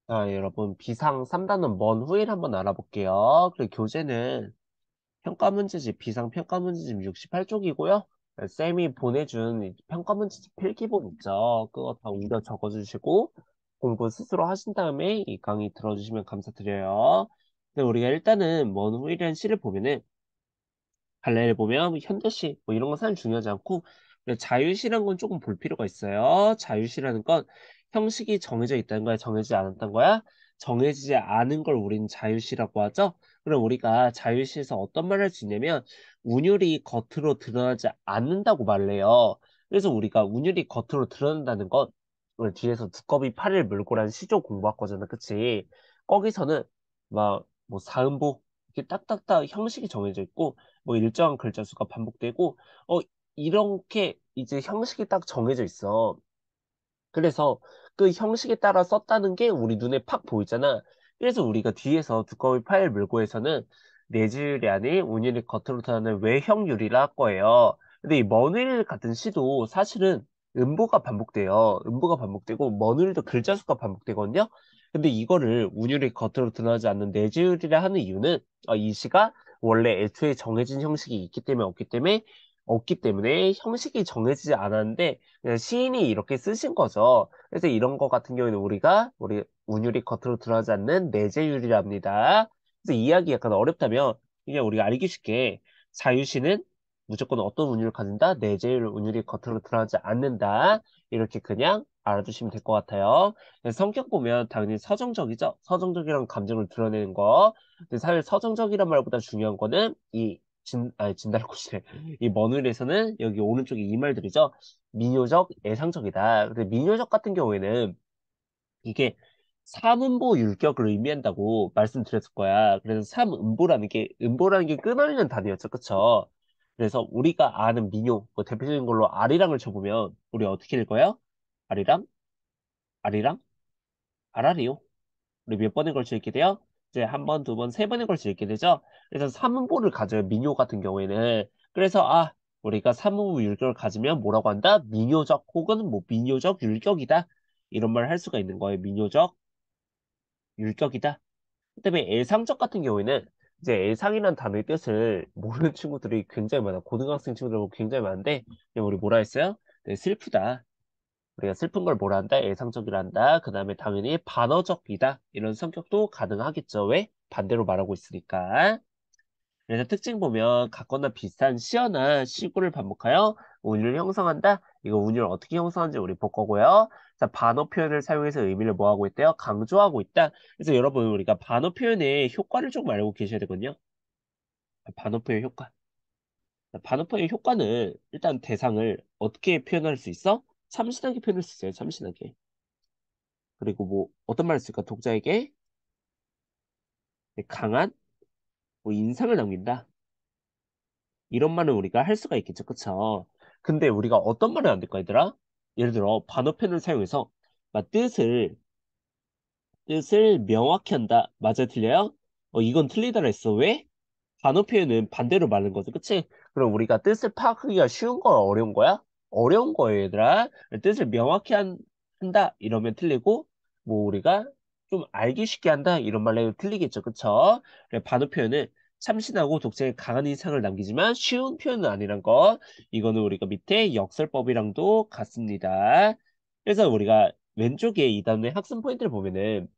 자, 여러분, 비상 3단원 먼 후일 한번 알아볼게요. 그리고 교재는 평가 문제집, 비상 평가 문제집 68쪽이고요. 쌤이 보내준 이 평가 문제집 필기본 있죠. 그거 다 옮겨 적어주시고, 공부 스스로 하신 다음에 이 강의 들어주시면 감사드려요. 근데 우리가 일단은 먼 후일이라는 시를 보면은, 갈래를 보면 뭐 현대시, 뭐 이런 건 사실 중요하지 않고, 근데 자유시라는 건 조금 볼 필요가 있어요. 자유시라는 건 형식이 정해져 있다는 거야, 정해지지 않았던 거야? 정해지지 않은 걸 우리는 자유시라고 하죠. 그럼 우리가 자유시에서 어떤 말을 할 수 있냐면, 운율이 겉으로 드러나지 않는다고 말을 해요. 그래서 우리가 운율이 겉으로 드러난다는 건, 우리 뒤에서 두꺼비 팔을 물고라는 시조 공부할 거잖아, 그치? 거기서는 막, 뭐, 사음보, 이렇게 딱딱딱 형식이 정해져 있고, 뭐 일정한 글자 수가 반복되고 이렇게 이제 형식이 딱 정해져 있어. 그래서 그 형식에 따라 썼다는 게 우리 눈에 팍 보이잖아. 그래서 우리가 뒤에서 두꺼운 파일 물고에서는 내줄이 아닌 운율이 겉으로 드러나는 외형율이라 할 거예요. 근데 이 머느릴 같은 시도 사실은 음보가 반복돼요. 음보가 반복되고 머느릴도 글자 수가 반복되거든요. 근데 이거를 운율이 겉으로 드러나지 않는 내줄이라 하는 이유는 이 시가 원래 애초에 정해진 형식이 있기 때문에 없기 때문에 형식이 정해지지 않았는데 그냥 시인이 이렇게 쓰신 거죠. 그래서 이런 거 같은 경우에는 우리 운율이 겉으로 드러나지 않는 내재율이랍니다. 그래서 이해하기 약간 어렵다면 그냥 우리가 알기 쉽게 자유시는 무조건 어떤 운율을 가진다? 내재율 운율이 겉으로 드러나지 않는다. 이렇게 그냥 알아두시면 될 것 같아요. 성격 보면 당연히 서정적이죠. 서정적이란 감정을 드러내는 거. 근데 사실 서정적이란 말보다 중요한 거는 진달고시래. 이 머늘에서는 여기 오른쪽에 이 말들이죠. 민요적, 애상적이다. 근데 민요적 같은 경우에는 이게 삼음보 율격을 의미한다고 말씀드렸을 거야. 그래서 음보라는 게 끊어있는 단어였죠. 그쵸? 그래서 우리가 아는 민요, 뭐 대표적인 걸로 아리랑을 쳐보면 우리 어떻게 읽어요? 아리랑? 아리랑? 아라리요? 우리 몇 번에 걸쳐 읽게 돼요? 이제 한 번, 두 번, 세 번에 걸쳐 읽게 되죠? 그래서 삼음보를 가져요. 민요 같은 경우에는. 그래서 우리가 삼음보 율격을 가지면 뭐라고 한다? 민요적 혹은 뭐 민요적 율격이다. 이런 말 할 수가 있는 거예요. 민요적 율격이다. 그다음에 애상적 같은 경우에는 이제 애상이라는 단어의 뜻을 모르는 친구들이 굉장히 많아. 고등학생 친구들 보고 굉장히 많은데 그냥 우리 뭐라 했어요? 네, 슬프다. 우리가 슬픈 걸 뭐라 한다? 애상적이라 한다. 그 다음에 당연히 반어적이다. 이런 성격도 가능하겠죠. 왜? 반대로 말하고 있으니까. 그래서 특징 보면 같거나 비슷한 시어나 시구를 반복하여 운율을 형성한다. 이거 운율을 어떻게 형성하는지 우리 볼 거고요. 자, 반어 표현을 사용해서 의미를 뭐 하고 있대요? 강조하고 있다. 그래서 여러분 우리가 반어 표현의 효과를 좀 알고 계셔야 되거든요. 반어 표현 효과. 반어 표현 효과는 일단 대상을 어떻게 표현할 수 있어? 참신하게 표현할 수 있어요. 참신하게. 그리고 뭐 어떤 말을 쓸까? 독자에게 강한 뭐 인상을 남긴다. 이런 말은 우리가 할 수가 있겠죠. 그쵸? 근데 우리가 어떤 말을 안 될까, 얘들아? 예를 들어 반어편을 사용해서 막 뜻을 명확히 한다. 맞아, 틀려요? 이건 틀리다라 했어. 왜? 단어 표현은 반대로 말하는 거죠. 그치? 그럼 우리가 뜻을 파악하기가 쉬운 거야? 어려운 거야? 어려운 거예요, 얘들아. 뜻을 명확히 한다. 이러면 틀리고, 뭐 우리가 좀 알기 쉽게 한다. 이런 말로 해도 틀리겠죠. 그쵸? 그래, 반어 표현은 참신하고 독자에 강한 인상을 남기지만 쉬운 표현은 아니란 거. 이거는 우리가 밑에 역설법이랑도 같습니다. 그래서 우리가 왼쪽에 이 단원의 학습 포인트를 보면은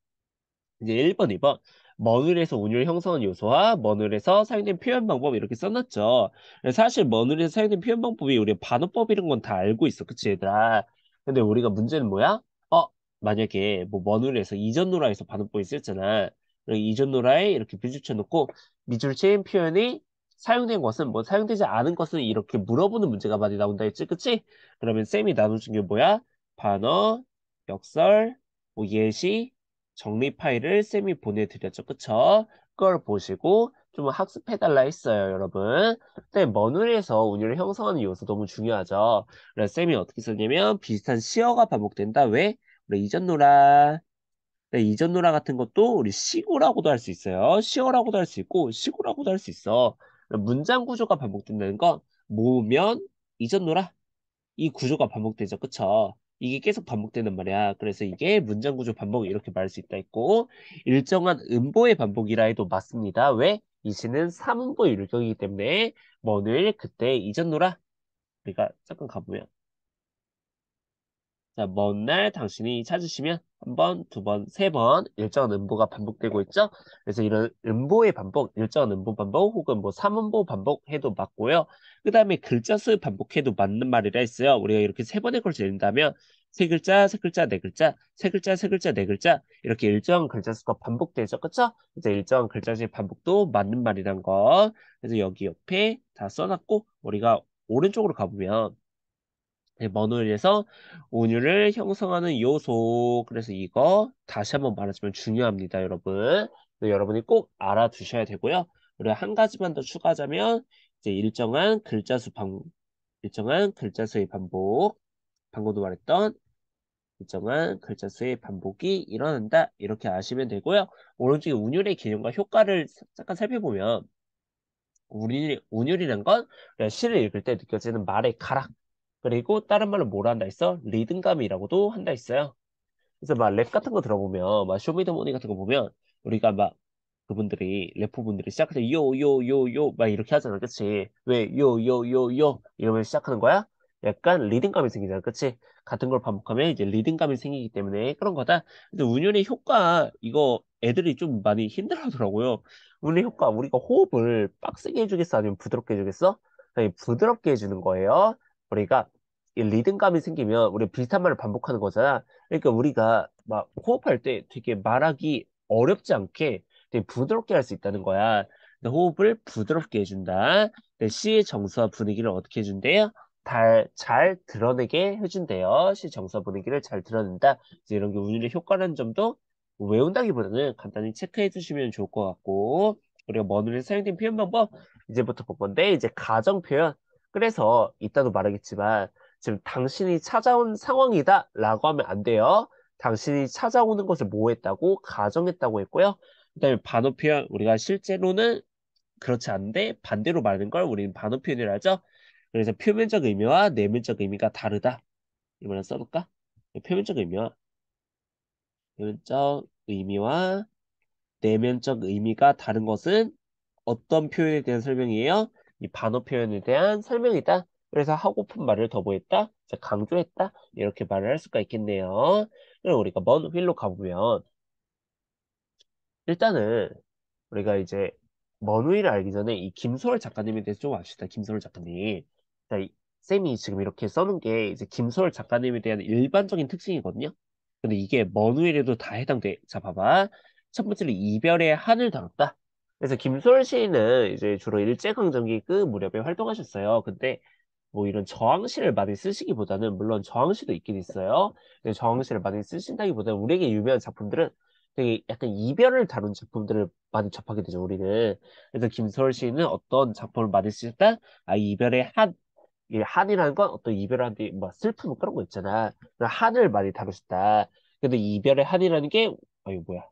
이제 1번, 2번. 머늘에서 운율 형성한 요소와 머늘에서 사용된 표현 방법 이렇게 써놨죠. 사실 머늘에서 사용된 표현 방법이 우리 반어법 이런 건 다 알고 있어. 그치, 얘들아? 근데 우리가 문제는 뭐야? 만약에 뭐 머늘에서 이전노라에서 반어법이 쓰였잖아. 그럼 이전노라에 이렇게 비주쳐 놓고 미줄체인 표현이 사용된 것은 뭐 사용되지 않은 것은 이렇게 물어보는 문제가 많이 나온다 했지. 그치? 그러면 쌤이 나눠준 게 뭐야? 반어, 역설, 뭐 예시, 정리 파일을 쌤이 보내드렸죠. 그쵸? 그걸 보시고 좀 학습해달라 했어요, 여러분. 근데 머누리에서 운율을 형성하는 요소 너무 중요하죠. 그래서 쌤이 어떻게 썼냐면 비슷한 시어가 반복된다. 왜? 우리 이전노라. 네, 이전노라 같은 것도 우리 시고라고도 할 수 있어요. 시어라고도 할 수 있고 시고라고도 할 수 있어. 문장 구조가 반복된다는 건 모으면 이전노라. 이 구조가 반복되죠. 그쵸? 이게 계속 반복되는 말이야. 그래서 이게 문장 구조 반복 이렇게 말할 수 있다 했고 일정한 음보의 반복이라 해도 맞습니다. 왜? 이 시는 3음보 율격이기 때문에 뭐늘 그때 잊었노라. 우리가 잠깐 가보면 자, 먼 날 당신이 찾으시면 한 번, 두 번, 세 번 일정한 음보가 반복되고 있죠. 그래서 이런 음보의 반복, 일정한 음보 반복 혹은 뭐 3음보 반복 해도 맞고요. 그 다음에 글자 수 반복해도 맞는 말이라 했어요. 우리가 이렇게 세 번에 걸쳐 읽는다면 세 글자, 세 글자, 네 글자, 세 글자, 세 글자, 네 글자 이렇게 일정한 글자 수가 반복되죠. 그쵸? 그래서 일정한 글자 수의 반복도 맞는 말이란 거. 그래서 여기 옆에 다 써놨고 우리가 오른쪽으로 가보면 네, 먼홀에서 온유를 형성하는 요소. 그래서 이거 다시 한번 말하자면 중요합니다, 여러분. 여러분이 꼭 알아두셔야 되고요. 그리고 한 가지만 더 추가하자면 이제 일정한 글자 수의 반복, 방금도 말했던 일정한 글자 수의 반복이 일어난다. 이렇게 아시면 되고요. 오른쪽에 운율의 개념과 효과를 잠깐 살펴보면 운율이란 건 그냥 시를 읽을 때 느껴지는 말의 가락 그리고 다른 말로 뭐라 한다 했어? 리듬감이라고도 한다 했어요. 그래서 막 랩 같은 거 들어보면 막 쇼미더머니 같은 거 보면 우리가 막 그분들이 래퍼분들이 시작할 때 요 요 요 요 막 이렇게 하잖아 그치? 왜 요 요 요 요 이러면 시작하는 거야? 약간 리듬감이 생기잖아 그치? 같은 걸 반복하면 이제 리듬감이 생기기 때문에 그런 거다. 근데 운율의 효과 이거 애들이 좀 많이 힘들어하더라고요. 운율의 효과 우리가 호흡을 빡세게 해주겠어 아니면 부드럽게 해주겠어? 아니, 부드럽게 해주는 거예요. 우리가 이 리듬감이 생기면 우리 비슷한 말을 반복하는 거잖아. 그러니까 우리가 막 호흡할 때 되게 말하기 어렵지 않게 되게 부드럽게 할 수 있다는 거야. 근데 호흡을 부드럽게 해준다. 근데 시의 정서와 분위기를 어떻게 해준대요? 잘 드러내게 해준대요. 시 정서와 분위기를 잘 드러낸다. 이제 이런 게 운율의 효과라는 점도 외운다기보다는 간단히 체크해 주시면 좋을 것 같고 우리가 머누에 사용된 표현 방법 이제부터 볼 건데 이제 가정 표현 그래서 이따도 말하겠지만 지금 당신이 찾아온 상황이다 라고 하면 안 돼요. 당신이 찾아오는 것을 뭐 했다고? 가정했다고 했고요. 그다음에 반어 표현 우리가 실제로는 그렇지 않은데 반대로 말하는 걸 우리는 반어 표현이라 하죠. 그래서 표면적 의미와 내면적 의미가 다르다. 이번에 써볼까? 표면적 의미와 표면적 의미와 내면적 의미가 다른 것은 어떤 표현에 대한 설명이에요? 이 반어 표현에 대한 설명이다. 그래서 하고픈 말을 더 보였다, 강조했다 이렇게 말을 할 수가 있겠네요. 그럼 우리가 먼 휠로 가보면 일단은 우리가 이제 먼 휠을 알기 전에 이 김소월 작가님에 대해서 좀 압시다. 김소월 작가님. 자, 쌤이 지금 이렇게 써놓은 게 이제 김소월 작가님에 대한 일반적인 특징이거든요. 근데 이게 먼 휠에도 다 해당돼. 자, 봐봐. 첫 번째로 이별의 한을 다뤘다. 그래서 김소월 시인은 이제 주로 일제강점기 그 무렵에 활동하셨어요. 근데 뭐 이런 저항시를 많이 쓰시기보다는 물론 저항시도 있긴 있어요. 근데 저항시를 많이 쓰신다기보다는 우리에게 유명한 작품들은 되게 약간 이별을 다룬 작품들을 많이 접하게 되죠, 우리는. 그래서 김소월 시인은 어떤 작품을 많이 쓰셨다? 아, 이별의 한. 이 한이라는 건 어떤 이별한 뒤, 뭐, 슬픔 그런 거 있잖아. 그런 한을 많이 다루셨다. 근데 이별의 한이라는 게, 아유, 뭐야.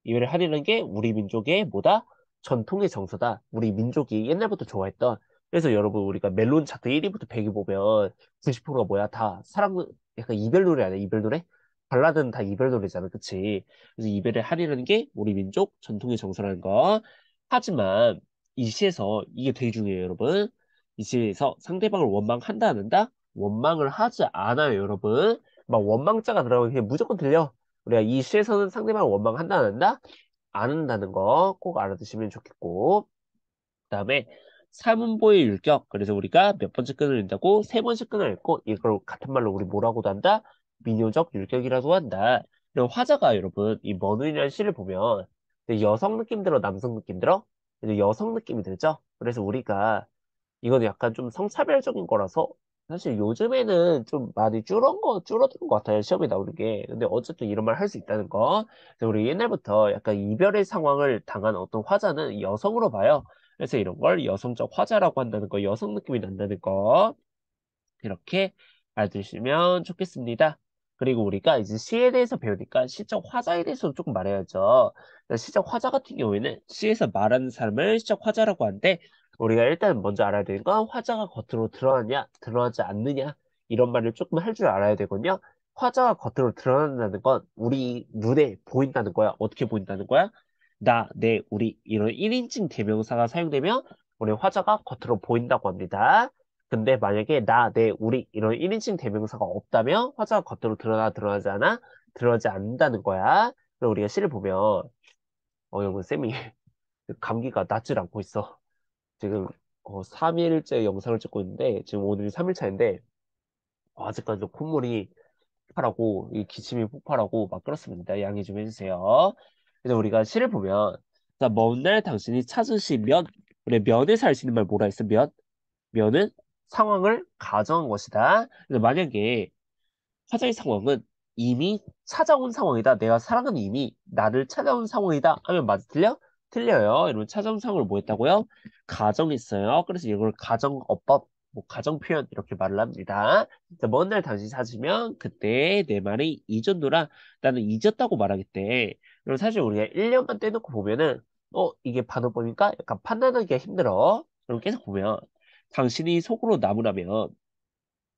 이별의 한이라는 게 우리 민족의 뭐다? 전통의 정서다. 우리 민족이 옛날부터 좋아했던. 그래서 여러분, 우리가 멜론 차트 1위부터 100위 보면 90%가 뭐야? 다 사랑, 약간 이별 노래 아니야? 이별 노래? 발라드는 다 이별 노래잖아. 그치? 그래서 이별의 한이라는 게 우리 민족 전통의 정서라는 거. 하지만 이 시에서 이게 되게 중요해요, 여러분. 이 시에서 상대방을 원망한다, 안 한다? 원망을 하지 않아요, 여러분. 막 원망자가 들어가면 그냥 무조건 들려. 우리가 이 시에서는 상대방을 원망한다, 안 한다? 안 한다는 거 꼭 알아두시면 좋겠고. 그다음에 사문보의 율격. 그래서 우리가 몇 번째 끈을 읽다고 세 번씩 끈을 읽고 이걸 같은 말로 우리 뭐라고도 한다? 민요적 율격이라고 한다. 그리고 화자가 여러분 이 머누이라는 시를 보면 여성 느낌 들어 남성 느낌 들어? 이제 여성 느낌이 들죠? 그래서 우리가 이건 약간 좀 성차별적인 거라서 사실 요즘에는 좀 많이 줄어든 것 같아요. 시험에 나오는 게. 근데 어쨌든 이런 말 할 수 있다는 거. 그래서 우리 옛날부터 약간 이별의 상황을 당한 어떤 화자는 여성으로 봐요. 그래서 이런 걸 여성적 화자라고 한다는 거, 여성 느낌이 난다는 거. 이렇게 알아두시면 좋겠습니다. 그리고 우리가 이제 시에 대해서 배우니까 시적 화자에 대해서 조금 말해야죠. 시적 화자 같은 경우에는 시에서 말하는 사람을 시적 화자라고 하는데 우리가 일단 먼저 알아야 되는 건 화자가 겉으로 드러나냐, 드러나지 않느냐 이런 말을 조금 할 줄 알아야 되거든요. 화자가 겉으로 드러난다는 건 우리 눈에 보인다는 거야. 어떻게 보인다는 거야? 나, 내, 우리 이런 1인칭 대명사가 사용되면 우리 화자가 겉으로 보인다고 합니다. 근데 만약에 나, 내, 우리 이런 1인칭 대명사가 없다면 화자가 겉으로 드러나지 않아? 드러나지 않는다는 거야. 그리고 우리가 시를 보면 여러분 쌤이 감기가 낫질 않고 있어. 지금 3일째 영상을 찍고 있는데 지금 오늘이 3일차인데 아직까지도 콧물이 폭발하고 이 기침이 폭발하고 막 그렇습니다. 양해 좀 해주세요. 그래서 우리가 시를 보면 자, 먼 날 당신이 찾으시면 우리 면에 살 수 있는 말 뭐라 했어? 면은 상황을 가정한 것이다. 그래서 만약에 화자의 상황은 이미 찾아온 상황이다. 내가 사랑은 이미 나를 찾아온 상황이다. 하면 맞아 틀려? 틀려요. 여러분 찾아온 상황을 뭐 했다고요? 가정했어요. 그래서 이걸 가정어법, 뭐 가정 표현 이렇게 말을 합니다. 먼 날 당신 찾으면 그때 내 말이 잊었노라. 나는 잊었다고 말하겠대. 그럼 사실 우리가 1년만 떼놓고 보면은 이게 반어법이니까 약간 판단하기가 힘들어. 그럼 계속 보면 당신이 속으로 나무라면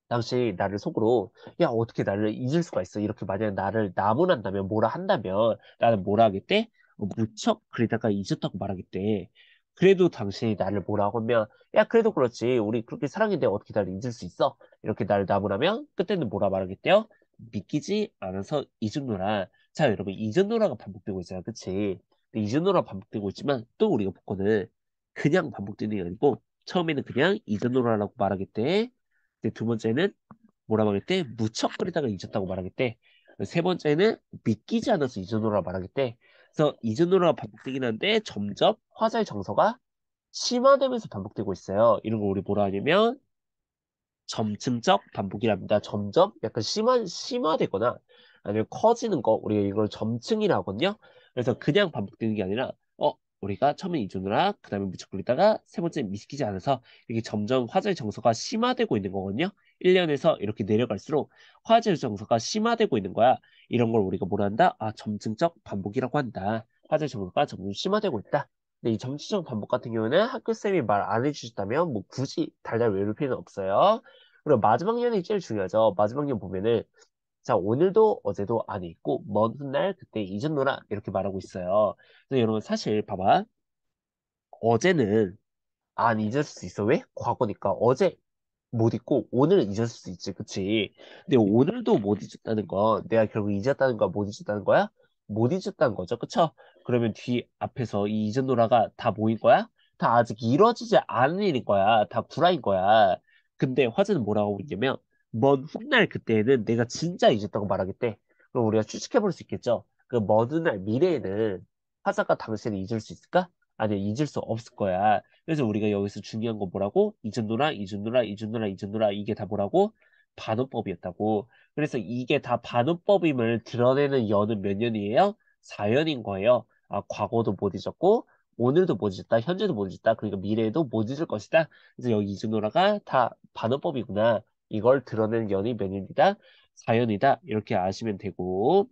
당시 나를 속으로 야 어떻게 나를 잊을 수가 있어 이렇게 만약 나를 나무란다면 뭐라 한다면 나는 뭐라 하겠대? 무척 그러다가 잊었다고 말하겠대. 그래도 당신이 나를 뭐라고 하면 야 그래도 그렇지 우리 그렇게 사랑인데 어떻게 나를 잊을 수 있어? 이렇게 나를 나무라면 그때는 뭐라 말하겠대요? 믿기지 않아서 잊었노라. 자 여러분 잊었노라가 반복되고 있어요 그치? 근데 잊었노라 반복되고 있지만 또 우리가 볼 거는 그냥 반복되는 게 아니고 처음에는 그냥 잊었노라라고 말하겠대. 근데 두 번째는 뭐라 말했대? 무척거리다가 잊었다고 말하겠대. 세 번째는 믿기지 않아서 잊어놓으라 말하겠대. 그래서 잊어놓으라 반복되긴 한데 점점 화자의 정서가 심화되면서 반복되고 있어요. 이런 걸 우리 뭐라 하냐면 점층적 반복이랍니다. 점점 약간 심화되거나 아니면 커지는 거, 우리가 이걸 점층이라 하거든요. 그래서 그냥 반복되는 게 아니라, 우리가 처음에 이주느라, 그 다음에 무척 끓이다가, 세 번째 미시키지 않아서, 이렇게 점점 화제의 정서가 심화되고 있는 거거든요. 1년에서 이렇게 내려갈수록 화제의 정서가 심화되고 있는 거야. 이런 걸 우리가 뭐라 한다? 아, 점층적 반복이라고 한다. 화제의 정서가 점점 심화되고 있다. 근데 이 점층적 반복 같은 경우는 학교쌤이 말 안 해주셨다면, 뭐 굳이 달달 외울 필요는 없어요. 그리고 마지막 년이 제일 중요하죠. 마지막 년 보면은 자 오늘도 어제도 안에 있고 먼 훗날 그때 잊었노라 이렇게 말하고 있어요. 그래서 여러분 사실 봐봐 어제는 안 잊을 수 있어. 왜? 과거니까 어제 못 잊고 오늘 잊을 수 있지, 그치? 근데 오늘도 못 잊었다는 건 내가 결국 잊었다는 거야, 못 잊었다는 거야? 못 잊었다는 거죠, 그쵸? 그러면 뒤 앞에서 이 잊은 노라가 다 뭐인 거야? 다 아직 이루어지지 않은 일인 거야, 다 구라인 거야. 근데 화제는 뭐라고 하고 있냐면 먼 훗날 그때에는 내가 진짜 잊었다고 말하겠대. 그럼 우리가 추측해 볼 수 있겠죠? 그 먼 훗날 미래에는 화자가 당신을 잊을 수 있을까? 아니, 잊을 수 없을 거야. 그래서 우리가 여기서 중요한 건 뭐라고? 이준노라, 이준노라, 이준노라, 이준노라 이게 다 뭐라고? 반어법이었다고. 그래서 이게 다 반어법임을 드러내는 연은 몇 년이에요? 4년인 거예요. 아, 과거도 못 잊었고, 오늘도 못 잊었다, 현재도 못 잊었다, 그러니까 미래에도 못 잊을 것이다. 그래서 여기 이준노라가 다 반어법이구나. 이걸 드러내는 연이 몇 년이다? 4년이다. 이렇게 아시면 되고.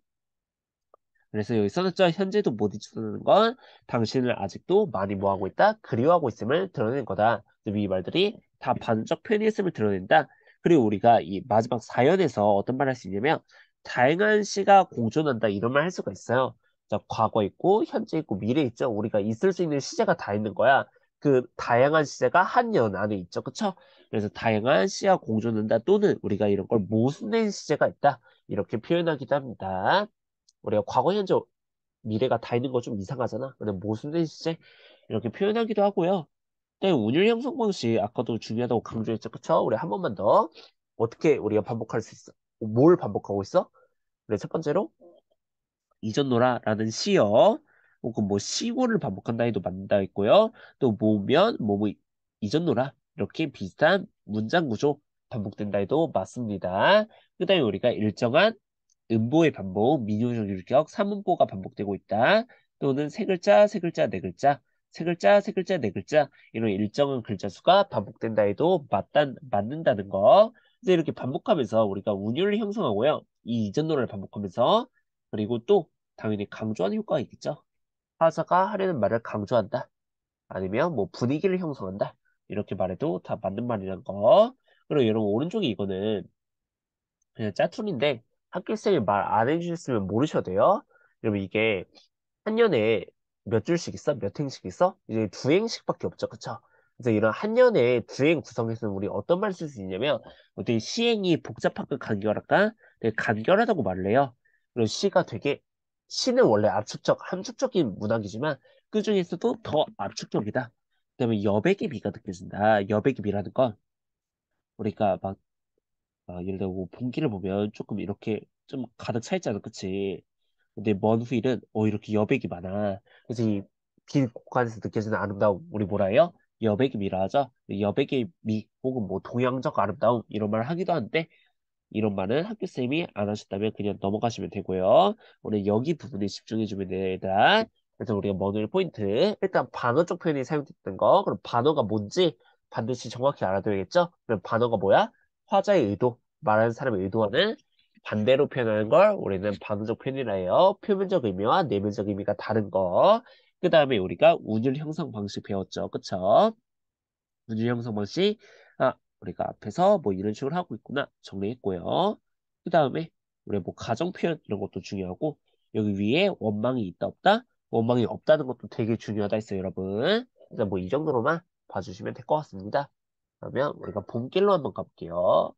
그래서 여기 써놨죠. 현재도 못 잊혀주는 건 당신을 아직도 많이 뭐하고 있다? 그리워하고 있음을 드러낸 거다. 이 말들이 다 반적 표현이었음을 드러낸다. 그리고 우리가 이 마지막 사연에서 어떤 말 할 수 있냐면 다양한 시가 공존한다 이런 말 할 수가 있어요. 자, 과거 있고 현재 있고 미래 있죠. 우리가 있을 수 있는 시제가 다 있는 거야. 그 다양한 시제가 한 년 안에 있죠. 그쵸? 그래서 다양한 시와 공존한다 또는 우리가 이런 걸 모순된 시제가 있다. 이렇게 표현하기도 합니다. 우리가 과거, 현재, 미래가 다 있는 거 좀 이상하잖아. 근데 모순된 시제 이렇게 표현하기도 하고요. 네, 운율 형성 방식 아까도 중요하다고 강조했죠. 그쵸? 우리 한 번만 더 어떻게 우리가 반복할 수 있어? 뭘 반복하고 있어? 그래, 첫 번째로 잊었노라라는 시어 혹은 뭐 시고를 반복한다 해도 맞는다 했고요. 또 모면 뭐뭐 잊었노라 이렇게 비슷한 문장 구조 반복된다 해도 맞습니다. 그다음에 우리가 일정한 음보의 반복, 민요적 율격, 삼음보가 반복되고 있다. 또는 세 글자, 세 글자, 네 글자, 세 글자, 세 글자, 네 글자 이런 일정한 글자 수가 반복된다 해도 맞는다는 거. 이제 이렇게 반복하면서 우리가 운율을 형성하고요. 이 이전 노래를 반복하면서 그리고 또 당연히 강조하는 효과가 있겠죠. 타자가 하려는 말을 강조한다. 아니면 뭐 분위기를 형성한다. 이렇게 말해도 다 맞는 말이라는 거. 그리고 여러분 오른쪽에 이거는 그냥 짜투리인데 학교쌤이 말 안 해주셨으면 모르셔도 돼요. 여러분 이게 한 년에 몇 줄씩 있어? 몇 행씩 있어? 이제 두 행씩밖에 없죠. 그쵸? 그래서 이런 한 년에 두 행 구성에서는 우리 어떤 말 쓸 수 있냐면 어떻게 시행이 복잡하고 간결할까? 되게 간결하다고 말을 해요. 그리고 시가 되게 시는 원래 압축적, 함축적인 문학이지만 그 중에서도 더 압축적이다. 그다음에 여백의 미가 느껴진다. 여백의 미라는 건 우리가 막 예를 들어 뭐 본기를 보면 조금 이렇게 좀 가득 차 있잖아. 그치? 근데 먼 후일은 이렇게 여백이 많아. 그래서 이 빈 공간에서 느껴지는 아름다움 우리 뭐라 해요? 여백의 미라 하죠. 여백의 미 혹은 뭐 동양적 아름다움 이런 말을 하기도 하는데 이런 말은 학교쌤이 안 하셨다면 그냥 넘어가시면 되고요. 오늘 여기 부분에 집중해주면 됩니다. 그래서 우리가 먼 포인트 일단 반어적 표현이 사용됐던 거 그럼 반어가 뭔지 반드시 정확히 알아둬야겠죠? 그럼 반어가 뭐야? 화자의 의도 말하는 사람의 의도와는 반대로 표현하는 걸 우리는 반어적 표현이라 해요. 표면적 의미와 내면적 의미가 다른 거. 그 다음에 우리가 운율 형성 방식 배웠죠. 그쵸? 운율 형성 방식. 우리가 앞에서 뭐 이런 식으로 하고 있구나. 정리했고요. 그 다음에 우리 뭐 가정 표현 이런 것도 중요하고 여기 위에 원망이 있다 없다? 원망이 없다는 것도 되게 중요하다 했어요, 여러분. 일단 뭐 이 정도로만 봐주시면 될 것 같습니다. 그러면 우리가 본길로 한번 가볼게요.